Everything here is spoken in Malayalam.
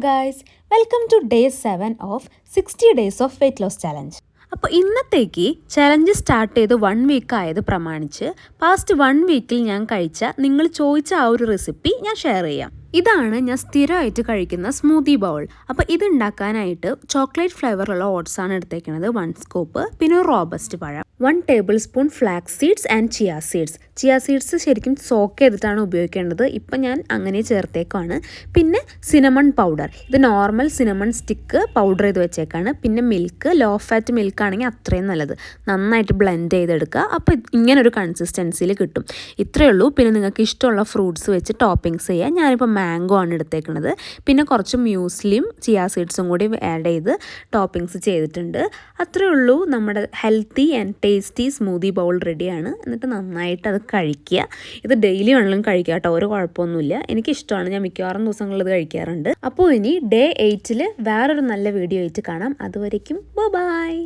guys, welcome to day 7 of 60 days of weight loss challenge. അപ്പോൾ ഇന്നത്തേക്ക് ചലഞ്ച് സ്റ്റാർട്ട് ചെയ്ത് 1 വീക്ക് ആയത് പ്രമാണിച്ച് പാസ്റ്റ് 1 വീക്കിൽ ഞാൻ കഴിച്ച നിങ്ങൾ ചോദിച്ച ആ ഒരു റെസിപ്പി ഞാൻ ഷെയർ ചെയ്യാം. ഇതാണ് ഞാൻ സ്ഥിരമായിട്ട് കഴിക്കുന്ന സ്മൂത്തി ബൗൾ. അപ്പോൾ ഇത് ഉണ്ടാക്കാനായിട്ട് ചോക്ലേറ്റ് ഫ്ലേവറുള്ള ഓട്സാണ് എടുത്തേക്കുന്നത് 1 സ്കൂപ്പ്, പിന്നെ ഒരു റോബസ്റ്റ് പഴം, 1 tablespoon flax seeds and chia seeds. Chia seeds ശരിക്കും സോക്ക് ചെയ്തിട്ടാണ് ഉപയോഗിക്കേണ്ടത്, ഇപ്പം ഞാൻ അങ്ങനെ ചേർത്തേക്കാണ്. പിന്നെ സിനമൺ പൗഡർ, ഇത് നോർമൽ സിനമൺ സ്റ്റിക്ക് പൗഡർ ചെയ്ത് വെച്ചേക്കാണ്. പിന്നെ മിൽക്ക്, ലോ ഫാറ്റ് മിൽക്ക് ആണെങ്കിൽ അത്രയും നല്ലത്. നന്നായിട്ട് ബ്ലെൻഡ് ചെയ്തെടുക്കുക, അപ്പോൾ ഇങ്ങനൊരു കൺസിസ്റ്റൻസിയിൽ കിട്ടും. ഇത്രയേ ഉള്ളൂ. പിന്നെ നിങ്ങൾക്ക് ഇഷ്ടമുള്ള ഫ്രൂട്ട്സ് വെച്ച് ടോപ്പിങ്സ് ചെയ്യുക. ഞാനിപ്പോൾ മാംഗോ ആണ് എടുത്തേക്കുന്നത്. പിന്നെ കുറച്ച് മ്യൂസ്ലിയും ചിയ സീഡ്സും കൂടി ആഡ് ചെയ്ത് ടോപ്പിങ്സ് ചെയ്തിട്ടുണ്ട്. അത്രയേ ഉള്ളൂ. നമ്മുടെ healthy and tasty smoothie bowl റെഡിയാണ്. എന്നിട്ട് നന്നായിട്ട് അത് കഴിക്കുക. ഇത് ഡെയിലി വേണമെങ്കിലും കഴിക്കുക കേട്ടോ, ഒരു കുഴപ്പമൊന്നുമില്ല. എനിക്കിഷ്ടമാണ്, ഞാൻ മിക്കവാറും ദിവസങ്ങളിൽ ഇത് കഴിക്കാറുണ്ട്. അപ്പോൾ ഇനി ഡേ 8 വേറൊരു നല്ല വീഡിയോ ആയിട്ട് കാണാം. അതുവരേക്കും ബൈ.